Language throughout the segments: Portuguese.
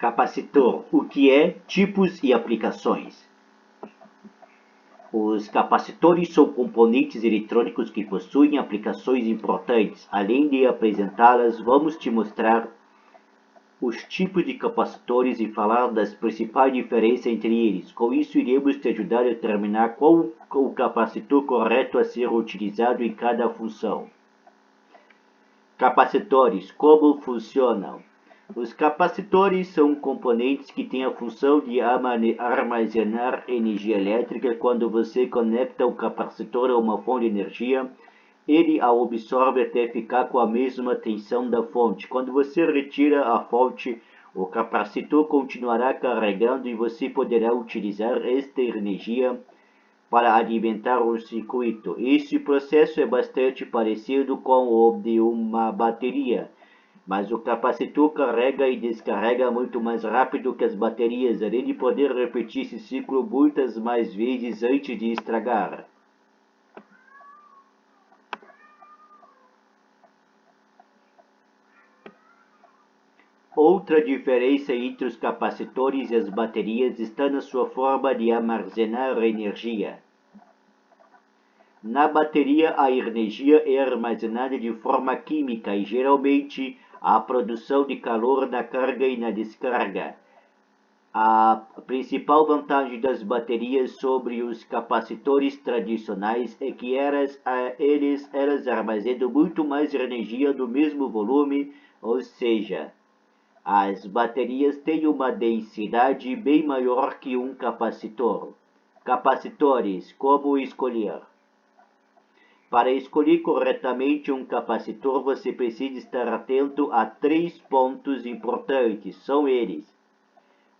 Capacitor, o que é, tipos e aplicações. Os capacitores são componentes eletrônicos que possuem aplicações importantes. Além de apresentá-las, vamos te mostrar os tipos de capacitores e falar das principais diferenças entre eles. Com isso, iremos te ajudar a determinar qual o capacitor correto a ser utilizado em cada função. Capacitores, como funcionam? Os capacitores são componentes que têm a função de armazenar energia elétrica. Quando você conecta o capacitor a uma fonte de energia, ele a absorve até ficar com a mesma tensão da fonte. Quando você retira a fonte, o capacitor continuará carregando e você poderá utilizar esta energia para alimentar o circuito. Este processo é bastante parecido com o de uma bateria, mas o capacitor carrega e descarrega muito mais rápido que as baterias, além de poder repetir esse ciclo muitas mais vezes antes de estragar. Outra diferença entre os capacitores e as baterias está na sua forma de armazenar energia. Na bateria, a energia é armazenada de forma química e geralmente há produção de calor na carga e na descarga. A principal vantagem das baterias sobre os capacitores tradicionais é que elas armazenam muito mais energia do mesmo volume, ou seja, as baterias têm uma densidade bem maior que um capacitor. Capacitores, como escolher? Para escolher corretamente um capacitor, você precisa estar atento a 3 pontos importantes. São eles: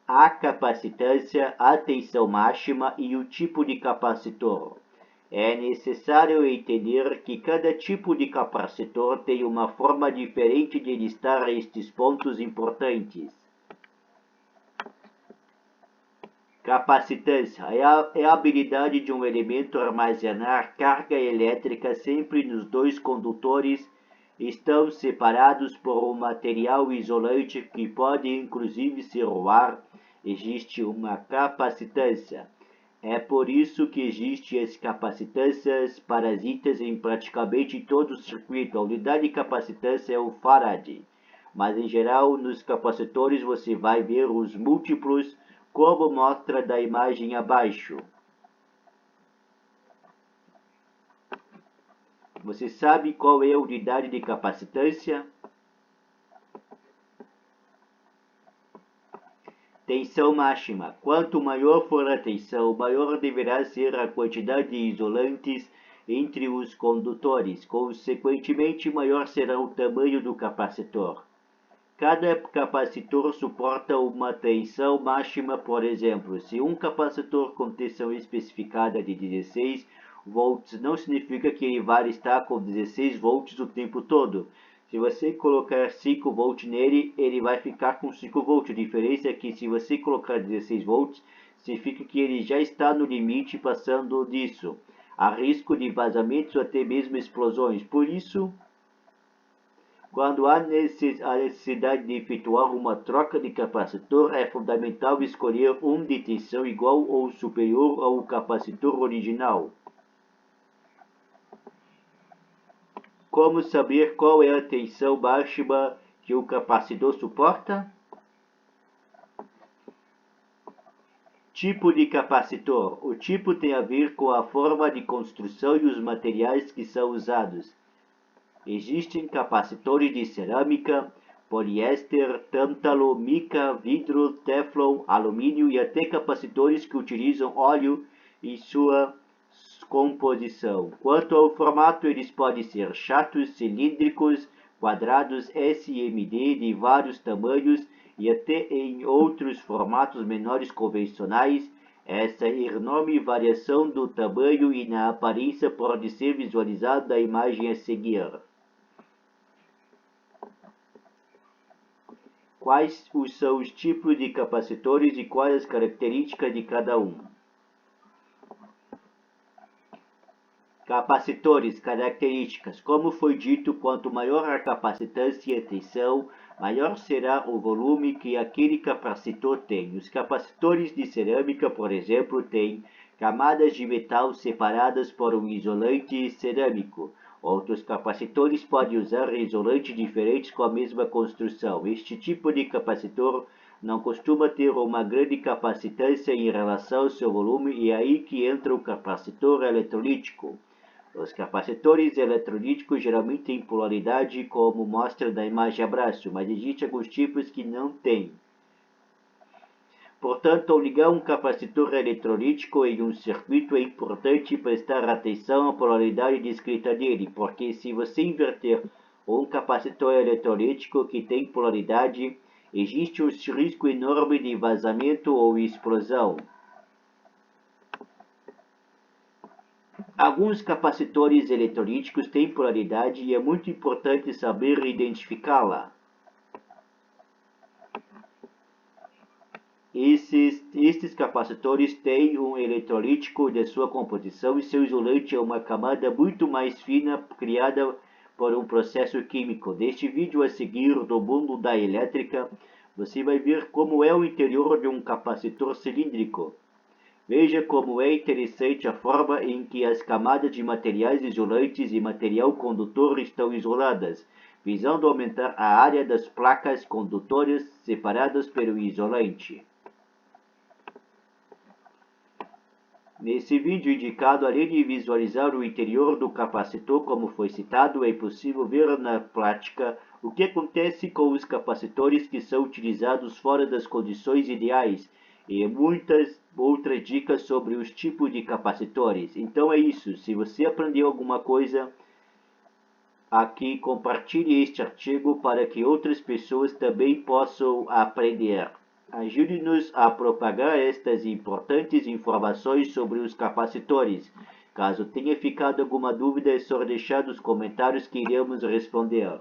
a capacitância, a tensão máxima e o tipo de capacitor. É necessário entender que cada tipo de capacitor tem uma forma diferente de listar estes pontos importantes. Capacitância é a habilidade de um elemento armazenar carga elétrica sempre nos dois condutores. Estão separados por um material isolante que pode inclusive ser o ar. Existe uma capacitância. É por isso que existem as capacitâncias parasitas em praticamente todo o circuito. A unidade de capacitância é o farad, mas em geral nos capacitores você vai ver os múltiplos, como mostra da imagem abaixo. Você sabe qual é a unidade de capacitância? Tensão máxima. Quanto maior for a tensão, maior deverá ser a quantidade de isolantes entre os condutores. Consequentemente, maior será o tamanho do capacitor. Cada capacitor suporta uma tensão máxima. Por exemplo, se um capacitor com tensão especificada de 16 volts, não significa que ele vai estar com 16 volts o tempo todo. Se você colocar 5 volts nele, ele vai ficar com 5 volts. A diferença é que se você colocar 16 volts, significa que ele já está no limite passando disso. Há risco de vazamentos ou até mesmo explosões. Por isso, quando há necessidade de efetuar uma troca de capacitor, é fundamental escolher um de tensão igual ou superior ao capacitor original. Como saber qual é a tensão máxima que o capacitor suporta? Tipo de capacitor. O tipo tem a ver com a forma de construção e os materiais que são usados. Existem capacitores de cerâmica, poliéster, tântalo, mica, vidro, teflon, alumínio e até capacitores que utilizam óleo em sua composição. Quanto ao formato, eles podem ser chatos, cilíndricos, quadrados, SMD de vários tamanhos e até em outros formatos menores convencionais. Essa enorme variação do tamanho e na aparência pode ser visualizada na imagem a seguir. Quais são os tipos de capacitores e quais as características de cada um? Capacitores, características. Como foi dito, quanto maior a capacitância e a tensão, maior será o volume que aquele capacitor tem. Os capacitores de cerâmica, por exemplo, têm camadas de metal separadas por um isolante cerâmico. Outros capacitores podem usar isolantes diferentes com a mesma construção. Este tipo de capacitor não costuma ter uma grande capacitância em relação ao seu volume e é aí que entra o capacitor eletrolítico. Os capacitores eletrolíticos geralmente têm polaridade, como mostra na imagem abaixo, mas existem alguns tipos que não têm. Portanto, ao ligar um capacitor eletrolítico em um circuito, é importante prestar atenção à polaridade descrita dele, porque se você inverter um capacitor eletrolítico que tem polaridade, existe um risco enorme de vazamento ou explosão. Alguns capacitores eletrolíticos têm polaridade e é muito importante saber identificá-la. Estes capacitores têm um eletrolítico de sua composição e seu isolante é uma camada muito mais fina criada por um processo químico. Neste vídeo a seguir do mundo da elétrica, você vai ver como é o interior de um capacitor cilíndrico. Veja como é interessante a forma em que as camadas de materiais isolantes e material condutor estão isoladas, visando aumentar a área das placas condutoras separadas pelo isolante. Nesse vídeo indicado, além de visualizar o interior do capacitor como foi citado, é possível ver na prática o que acontece com os capacitores que são utilizados fora das condições ideais e muitas outras dicas sobre os tipos de capacitores. Então é isso, se você aprendeu alguma coisa aqui, compartilhe este artigo para que outras pessoas também possam aprender. Ajude-nos a propagar estas importantes informações sobre os capacitores. Caso tenha ficado alguma dúvida, é só deixar nos comentários que iremos responder.